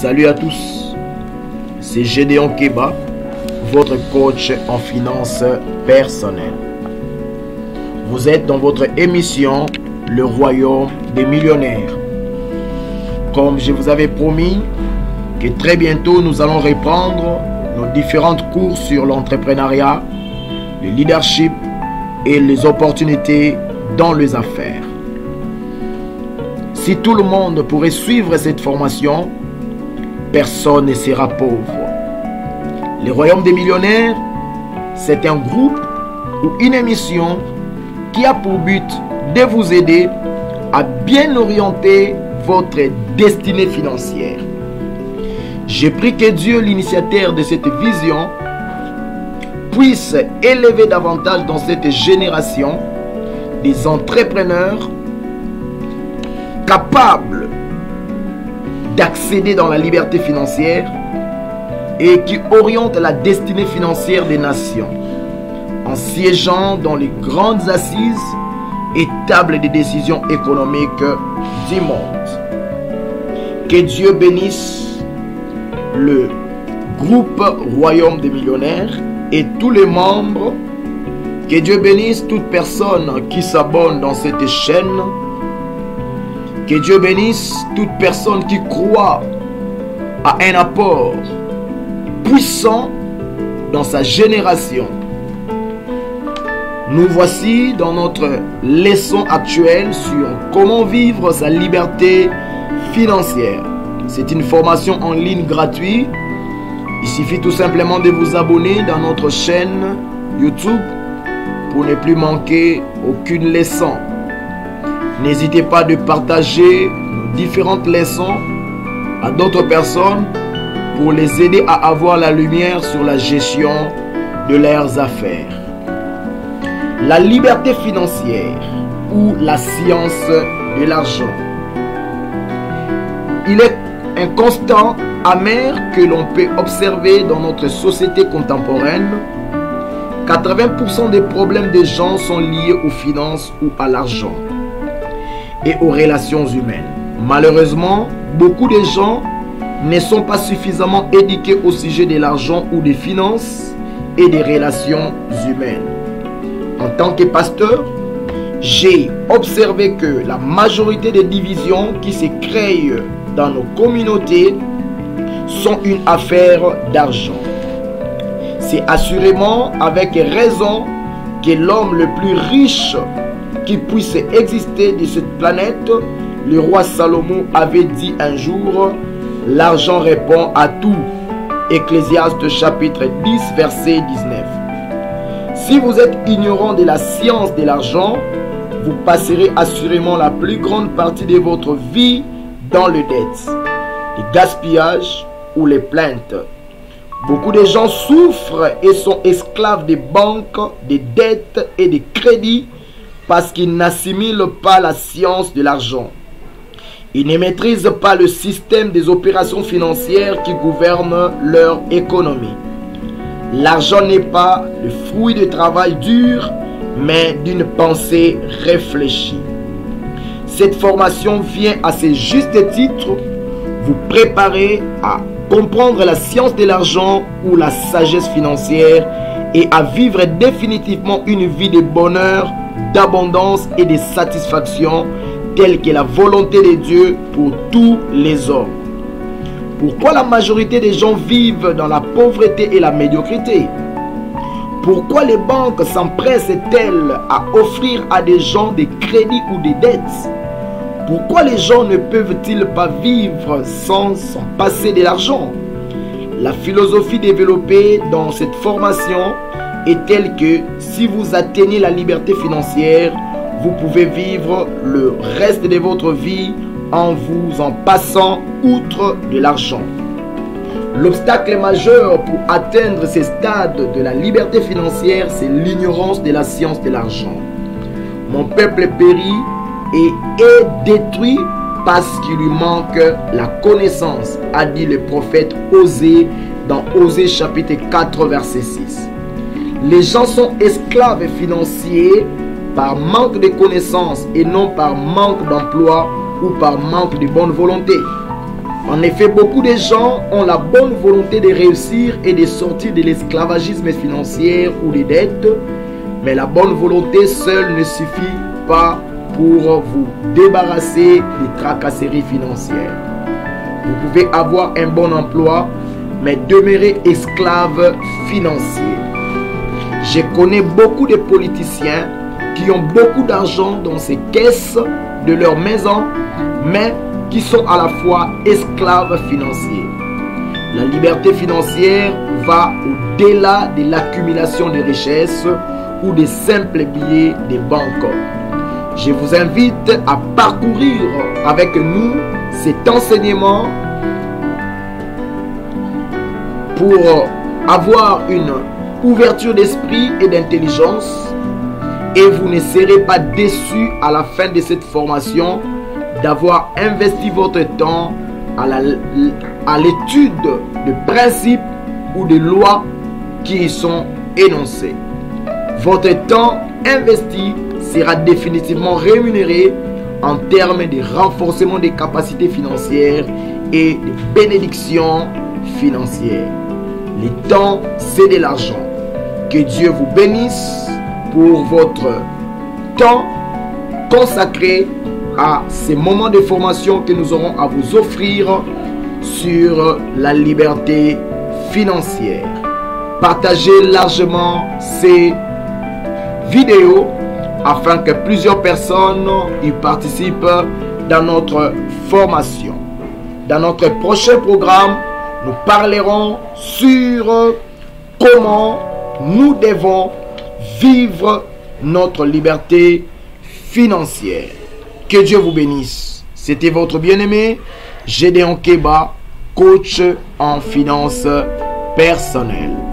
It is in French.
Salut à tous, c'est Gédéon Keba, votre coach en finances personnelles. Vous êtes dans votre émission Le Royaume des millionnaires. Comme je vous avais promis que très bientôt nous allons reprendre nos différentes cours sur l'entrepreneuriat, le leadership et les opportunités dans les affaires. Si tout le monde pourrait suivre cette formation, personne ne sera pauvre. Le Royaume des millionnaires, c'est un groupe ou une émission qui a pour but de vous aider à bien orienter votre destinée financière. Je prie que Dieu, l'initiateur de cette vision, puisse élever davantage dans cette génération des entrepreneurs capables d'accéder dans la liberté financière et qui orientent la destinée financière des nations en siégeant dans les grandes assises et tables de décision économiques du monde. Que Dieu bénisse le groupe Royaume des millionnaires et tous les membres. Que Dieu bénisse toute personne qui s'abonne dans cette chaîne. Que Dieu bénisse toute personne qui croit à un apport puissant dans sa génération. Nous voici dans notre leçon actuelle sur comment vivre sa liberté financière. C'est une formation en ligne gratuite. Il suffit tout simplement de vous abonner dans notre chaîne YouTube pour ne plus manquer aucune leçon. N'hésitez pas de partager nos différentes leçons à d'autres personnes pour les aider à avoir la lumière sur la gestion de leurs affaires. La liberté financière ou la science de l'argent. Il est un constat amer que l'on peut observer dans notre société contemporaine. 80% des problèmes des gens sont liés aux finances ou à l'argent et aux relations humaines. Malheureusement, beaucoup de gens ne sont pas suffisamment éduqués au sujet de l'argent ou des finances et des relations humaines. En tant que pasteur, j'ai observé que la majorité des divisions qui se créent dans nos communautés sont une affaire d'argent. C'est assurément avec raison que l'homme le plus riche qui puisse exister de cette planète, le roi Salomon avait dit un jour: l'argent répond à tout. Ecclésiaste chapitre 10 verset 19. Si vous êtes ignorant de la science de l'argent, vous passerez assurément la plus grande partie de votre vie dans le dette, le gaspillage ou les plaintes. Beaucoup de gens souffrent et sont esclaves des banques, des dettes et des crédits parce qu'ils n'assimilent pas la science de l'argent. Ils ne maîtrisent pas le système des opérations financières qui gouvernent leur économie. L'argent n'est pas le fruit de travail dur, mais d'une pensée réfléchie. Cette formation vient à ce juste titre vous préparer à comprendre la science de l'argent ou la sagesse financière et à vivre définitivement une vie de bonheur, d'abondance et de satisfaction telle que la volonté de Dieu pour tous les hommes. Pourquoi la majorité des gens vivent dans la pauvreté et la médiocrité? Pourquoi les banques s'empressent-elles à offrir à des gens des crédits ou des dettes? Pourquoi les gens ne peuvent-ils pas vivre sans s'en passer de l'argent? La philosophie développée dans cette formation est telle que si vous atteignez la liberté financière, vous pouvez vivre le reste de votre vie en vous en passant outre de l'argent. L'obstacle majeur pour atteindre ces stades de la liberté financière, c'est l'ignorance de la science de l'argent. Mon peuple périt et est détruit parce qu'il lui manque la connaissance, a dit le prophète Osée dans Osée chapitre 4 verset 6. Les gens sont esclaves financiers par manque de connaissances et non par manque d'emploi ou par manque de bonne volonté. En effet, beaucoup de gens ont la bonne volonté de réussir et de sortir de l'esclavagisme financier ou des dettes, mais la bonne volonté seule ne suffit pas pour vous débarrasser des tracasseries financières. Vous pouvez avoir un bon emploi, mais demeurer esclave financier. Je connais beaucoup de politiciens qui ont beaucoup d'argent dans ces caisses de leur maison, mais qui sont à la fois esclaves financiers. La liberté financière va au-delà de l'accumulation de richesses ou des simples billets de banque. Je vous invite à parcourir avec nous cet enseignement pour avoir une ouverture d'esprit et d'intelligence, et vous ne serez pas déçus à la fin de cette formation d'avoir investi votre temps à l'étude de principes ou de lois qui y sont énoncées. Votre temps investi sera définitivement rémunéré en termes de renforcement des capacités financières et de bénédictions financières. Le temps, c'est de l'argent. Que Dieu vous bénisse pour votre temps consacré à ces moments de formation que nous aurons à vous offrir sur la liberté financière. Partagez largement ces vidéos afin que plusieurs personnes y participent dans notre formation. Dans notre prochain programme, nous parlerons sur comment nous devons vivre notre liberté financière. Que Dieu vous bénisse. C'était votre bien-aimé Gédéon Keba, coach en finances personnelles.